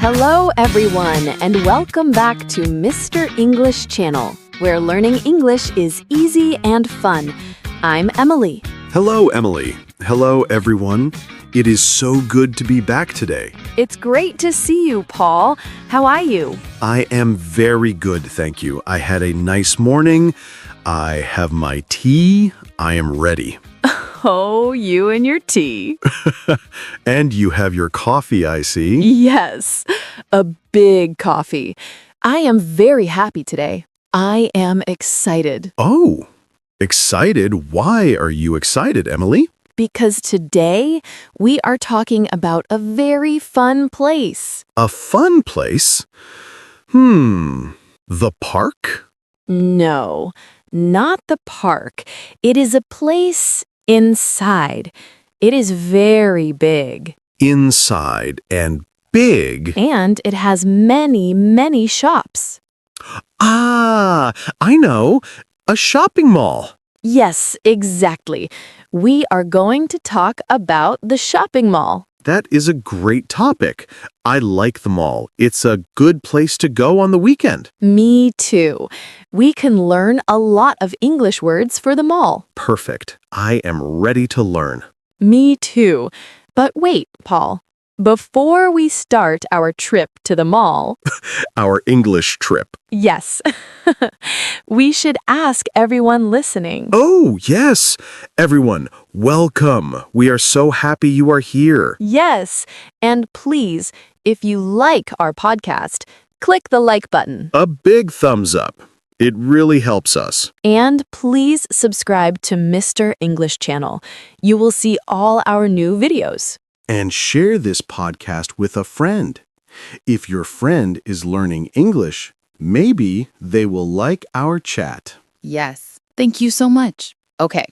Hello, everyone, and welcome back to Mr. English Channel, where learning English is easy and fun. I'm Emily. Hello, Emily. Hello, everyone. It is so good to be back today. It's great to see you, Paul. How are you? I am very good, thank you. I had a nice morning. I have my tea. I am ready. Oh, you and your tea. And you have your coffee, I see. Yes, a big coffee. I am very happy today. I am excited. Oh, excited? Why are you excited, Emily? Because today we are talking about a very fun place. A fun place? The park? No, not the park. It is a place inside. It is very big. Inside and big. And it has many, many shops. Ah, I know. A shopping mall. Yes, exactly. We are going to talk about the shopping mall. That is a great topic. I like the mall. It's a good place to go on the weekend. Me too. We can learn a lot of English words for the mall. Perfect. I am ready to learn. Me too. But wait, Paul. Before we start our trip to the mall, Our English trip. yes, we should ask everyone listening. Oh, yes. Everyone, welcome. We are so happy you are here. Yes, and please, if you like our podcast, click the like button. A big thumbs up. It really helps us. And please subscribe to Mr. English Channel. You will see all our new videos. And share this podcast with a friend. If your friend is learning English, maybe they will like our chat. Yes. Thank you so much. Okay.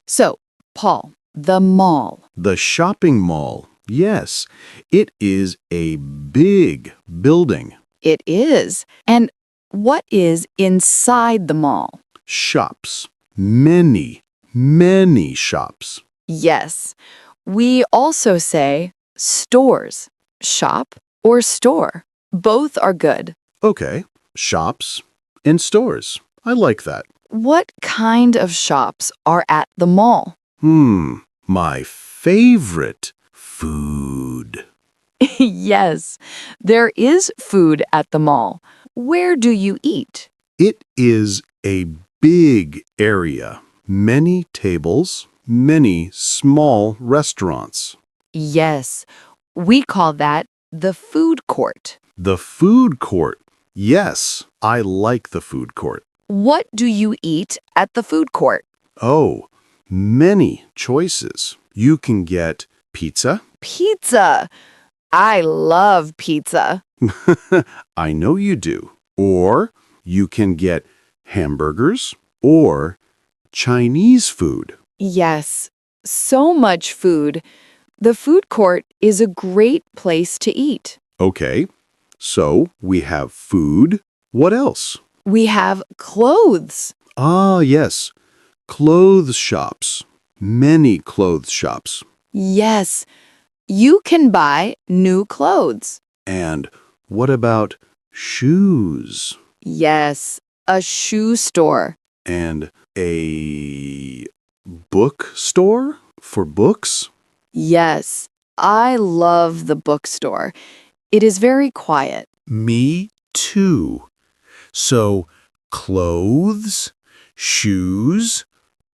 So, Paul, the mall. The shopping mall. Yes, it is a big building. It is. And what is inside the mall? Shops. Many, many shops. Yes. We also say stores, shop or store. Both are good. Okay, shops and stores. I like that. What kind of shops are at the mall? My favorite, food. Yes, there is food at the mall. Where do you eat? It is a big area. Many tables, many small restaurants. Yes, we call that the food court. The food court. Yes, I like the food court. What do you eat at the food court? Oh, many choices. You can get pizza. Pizza. I love pizza. I know you do. Or you can get hamburgers or Chinese food. Yes, so much food. The food court is a great place to eat. Okay, so we have food. What else? We have clothes. Ah, yes, clothes shops. Many clothes shops. Yes, you can buy new clothes. And what about shoes? Yes, a shoe store. And a bookstore for books? Yes, I love the bookstore. It is very quiet. Me too. So, clothes, shoes,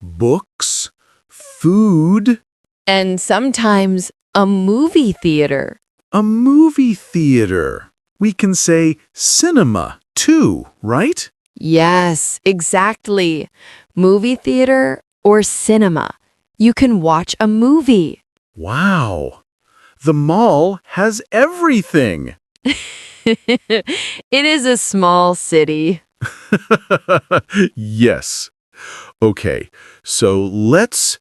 books, food, And sometimes a movie theater. a movie theater. We can say cinema too, right? Yes, exactly. Movie theater or cinema. You can watch a movie. Wow. The mall has everything. It is a small city. Yes. Okay, so let's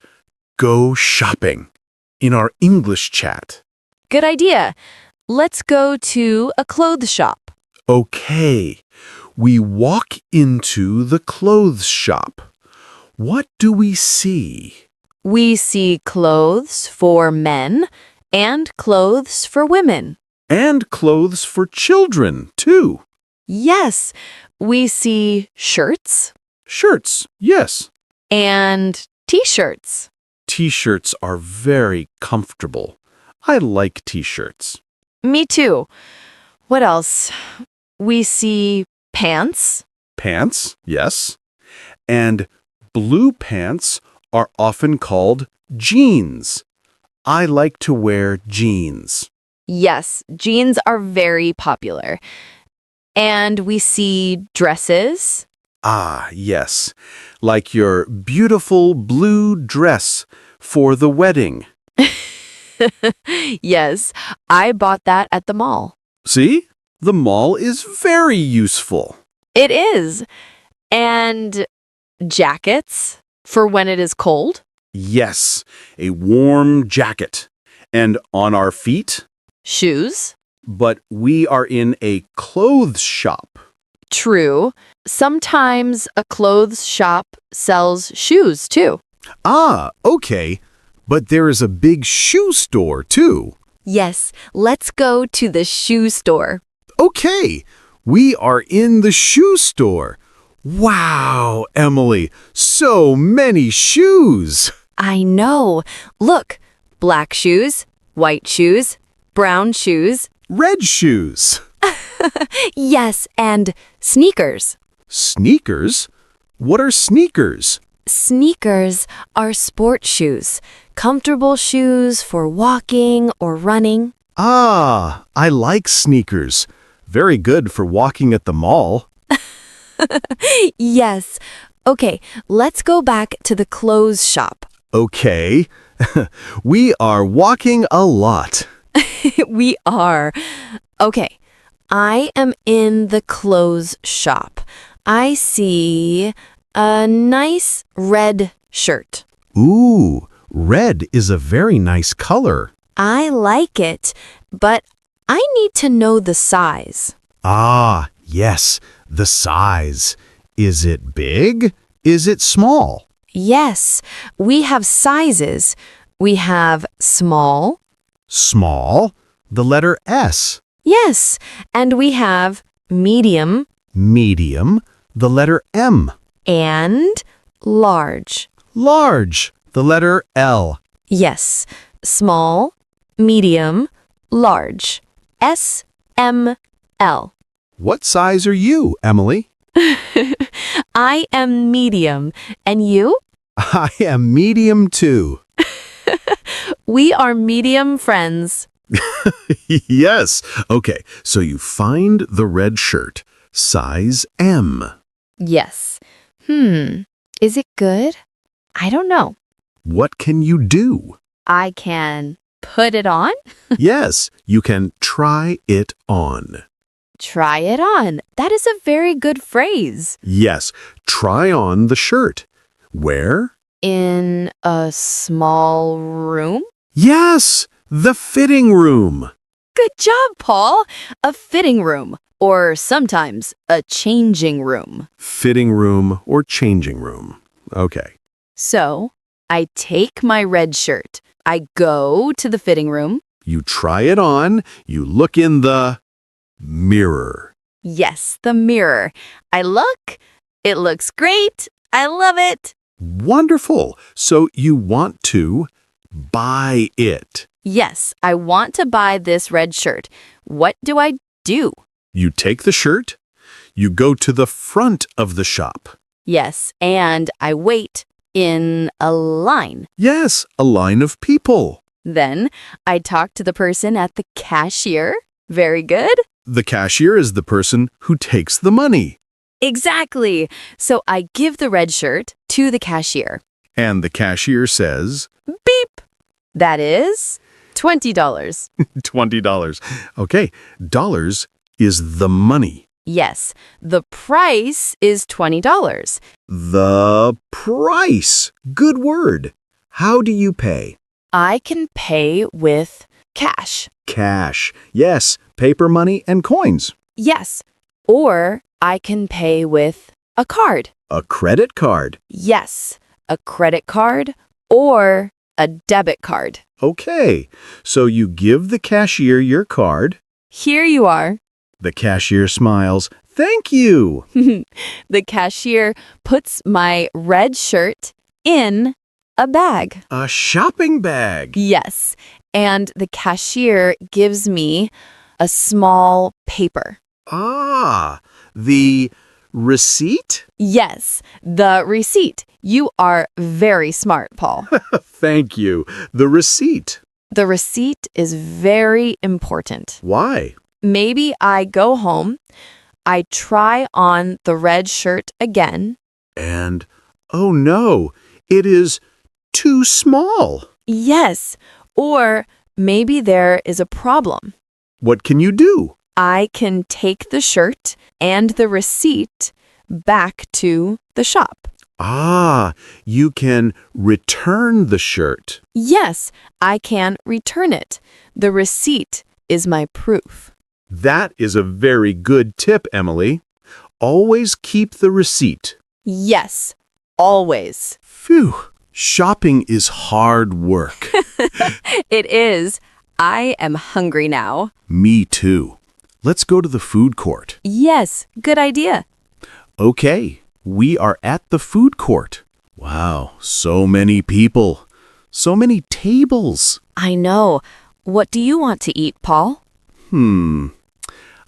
go shopping in our English chat. Good idea. Let's go to a clothes shop. Okay, we walk into the clothes shop. What do we see? We see clothes for men and clothes for women. And clothes for children, too. Yes, we see shirts Shirts, yes. and t-shirts. T-shirts are very comfortable. I like t-shirts. Me too. What else? We see pants. Pants, yes. And blue pants are often called jeans. I like to wear jeans. Yes, jeans are very popular. And we see dresses. Ah, yes. Like your beautiful blue dress for the wedding. Yes, I bought that at the mall. See? The mall is very useful. It is. And jackets for when it is cold. Yes, a warm jacket. And on our feet? Shoes. But we are in a clothes shop. True. Sometimes a clothes shop sells shoes too. Ah, okay. But there is a big shoe store, too. Yes, let's go to the shoe store. Okay, we are in the shoe store. Wow, Emily, so many shoes. I know. Look, black shoes, white shoes, brown shoes. Red shoes. Yes, and sneakers. Sneakers? What are sneakers? Sneakers are sport shoes, comfortable shoes for walking or running. Ah, I like sneakers. Very good for walking at the mall. Yes. Okay, let's go back to the clothes shop. Okay. We are walking a lot. We are. Okay, I am in the clothes shop. I see a nice red shirt. Ooh, red is a very nice color. I like it, but I need to know the size. Ah, yes, the size. Is it big? Is it small? Yes, we have sizes. We have small. Small, the letter S. Yes, and we have medium Medium, the letter M. and large. Large, the letter L. Yes, small, medium, large. S, M, L. What size are you, Emily? I am medium. And you? I am medium too. We are medium friends. Yes. Okay, so you find the red shirt, size M. Yes. Is it good? I don't know. What can you do? I can put it on? Yes, you can try it on. Try it on. That is a very good phrase. Yes, try on the shirt. Where? In a small room? Yes, the fitting room. Good job, Paul. A fitting room, or sometimes a changing room. Fitting room or changing room. Okay. So, I take my red shirt. I go to the fitting room. You try it on. You look in the mirror. Yes, the mirror. I look. It looks great. I love it. Wonderful. So you want to buy it. Yes, I want to buy this red shirt. What do I do? You take the shirt. You go to the front of the shop. Yes, and I wait in a line. Yes, a line of people. Then I talk to the person at the cashier. Very good. The cashier is the person who takes the money. Exactly. So I give the red shirt to the cashier. And the cashier says, Beep. That is $20. $20. Okay, dollars is the money. Yes, the price is $20. The price. Good word. How do you pay? I can pay with cash. Cash. Yes, paper money and coins. Yes. Or I can pay with a card. A credit card. Yes, a credit card or a debit card. Okay, so you give the cashier your card. Here you are. The cashier smiles. Thank you. The cashier puts my red shirt in a bag. A shopping bag. Yes, and the cashier gives me a small paper. Ah, the receipt? Yes, the receipt. You are very smart, Paul. Thank you. The receipt. The receipt is very important. Why? Maybe I go home, I try on the red shirt again. And, oh no, it is too small. Yes, or maybe there is a problem. What can you do? I can take the shirt and the receipt back to the shop. Ah, you can return the shirt. Yes, I can return it. The receipt is my proof. That is a very good tip, Emily. Always keep the receipt. Yes, always. Phew, shopping is hard work. It is. I am hungry now. Me too. Let's go to the food court. Yes, good idea. Okay, we are at the food court. Wow, so many people. So many tables. I know. What do you want to eat, Paul?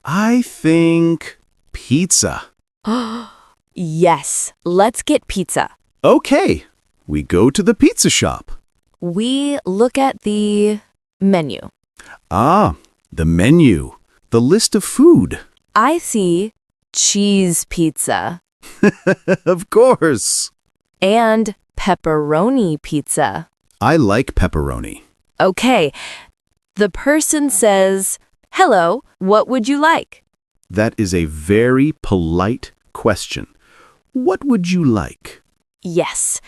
I think pizza. Yes, let's get pizza. Okay, we go to the pizza shop. We look at the menu. Ah, the menu. The list of food. I see cheese pizza Of course. and pepperoni pizza. I like pepperoni. Okay, the person says, "Hello, what would you like?" That is a very polite question. What would you like? Yes.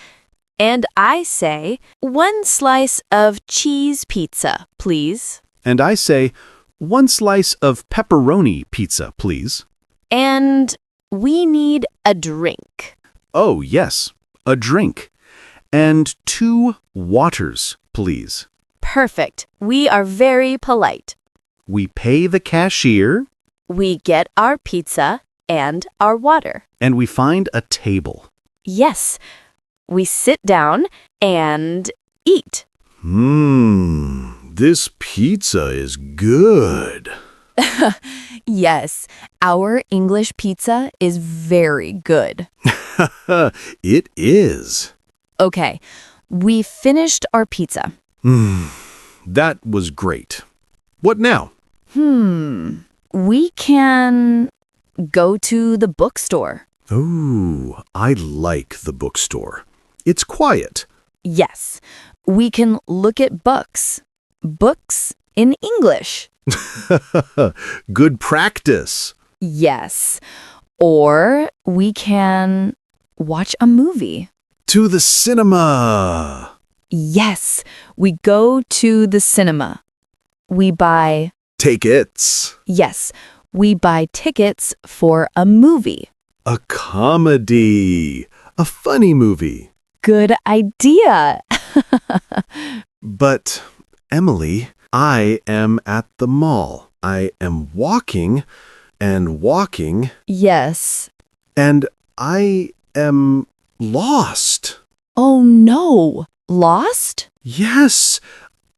And I say, "1 slice of cheese pizza, please." And I say, 1 slice of pepperoni pizza, please. And we need a drink. Oh, yes, a drink. And 2 waters, please. Perfect. We are very polite. We pay the cashier, We get our pizza and our water. and we find a table. Yes. We sit down and eat. This pizza is good. Yes, our English pizza is very good. It is. Okay, we finished our pizza. That was great. What now? We can go to the bookstore. Oh, I like the bookstore. It's quiet. Yes, we can look at books. Books in English. Good practice. Yes. Or we can watch a movie. To the cinema. Yes, we go to the cinema. We buy, Tickets. yes, we buy tickets for a movie. A comedy. A funny movie. Good idea. But, Emily, I am at the mall. I am walking and walking, Yes. and I am lost. Oh no. Lost? Yes,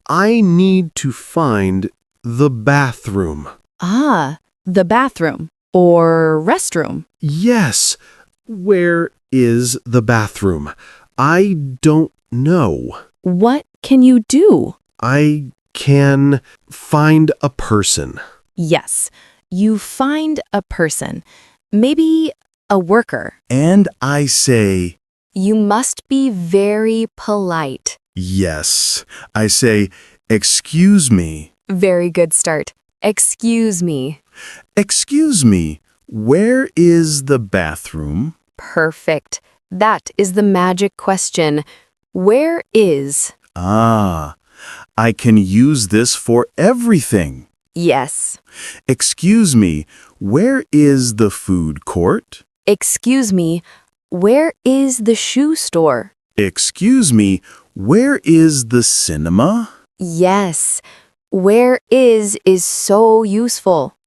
I need to find the bathroom. Ah, the bathroom or restroom. Yes, where is the bathroom? I don't know. What can you do? I can find a person. Yes, you find a person, maybe a worker. And I say, You must be very polite. yes. I say, excuse me. Very good start. Excuse me. Excuse me, where is the bathroom? Perfect. That is the magic question. Where is? Ah, I can use this for everything. Yes. Excuse me, where is the food court? Excuse me, where is the shoe store? Excuse me, where is the cinema? Yes. Where is so useful.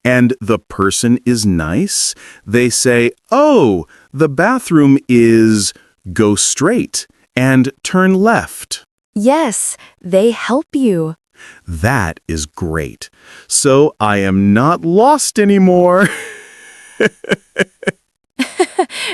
And the person is nice. They say, oh, the bathroom is go straight and turn left. Yes, they help you. That is great. So I am not lost anymore.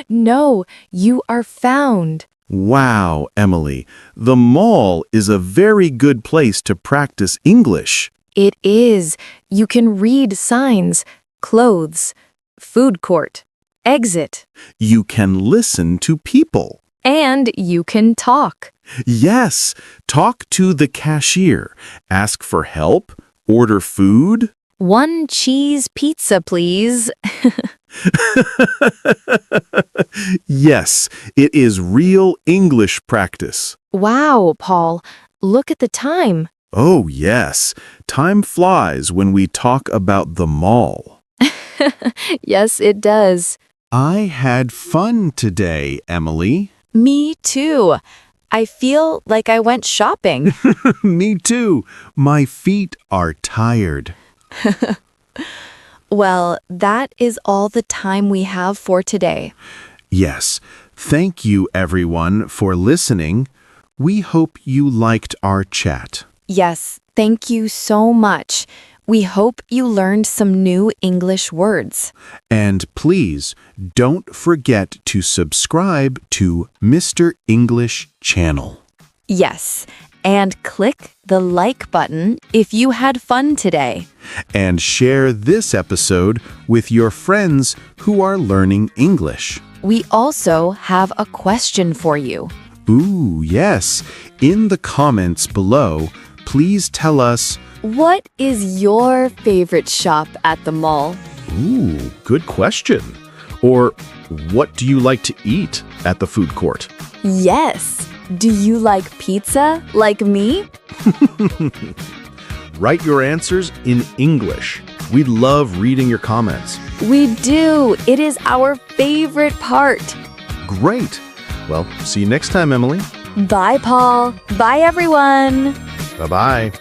No, you are found. Wow, Emily, the mall is a very good place to practice English. It is. You can read signs, clothes, food court, exit, You can listen to people. and you can talk. Yes, talk to the cashier, ask for help, order food. 1 cheese pizza, please. Yes, it is real English practice. Wow, Paul, look at the time. Oh, yes, time flies when we talk about the mall. Yes, it does. I had fun today, Emily. Me too. I feel like I went shopping. Me too. My feet are tired. Well, that is all the time we have for today. Yes, thank you everyone for listening. We hope you liked our chat. Yes, thank you so much. We hope you learned some new English words. And please don't forget to subscribe to Mr. English channel. Yes, and click the like button if you had fun today. And share this episode with your friends who are learning English. We also have a question for you. Ooh, yes. In the comments below, please tell us, What is your favorite shop at the mall? ooh, good question. Or what do you like to eat at the food court? Yes. Do you like pizza like me? Write your answers in English. We love reading your comments. We do. It is our favorite part. Great. Well, see you next time, Emily. Bye, Paul. Bye, everyone. Bye-bye.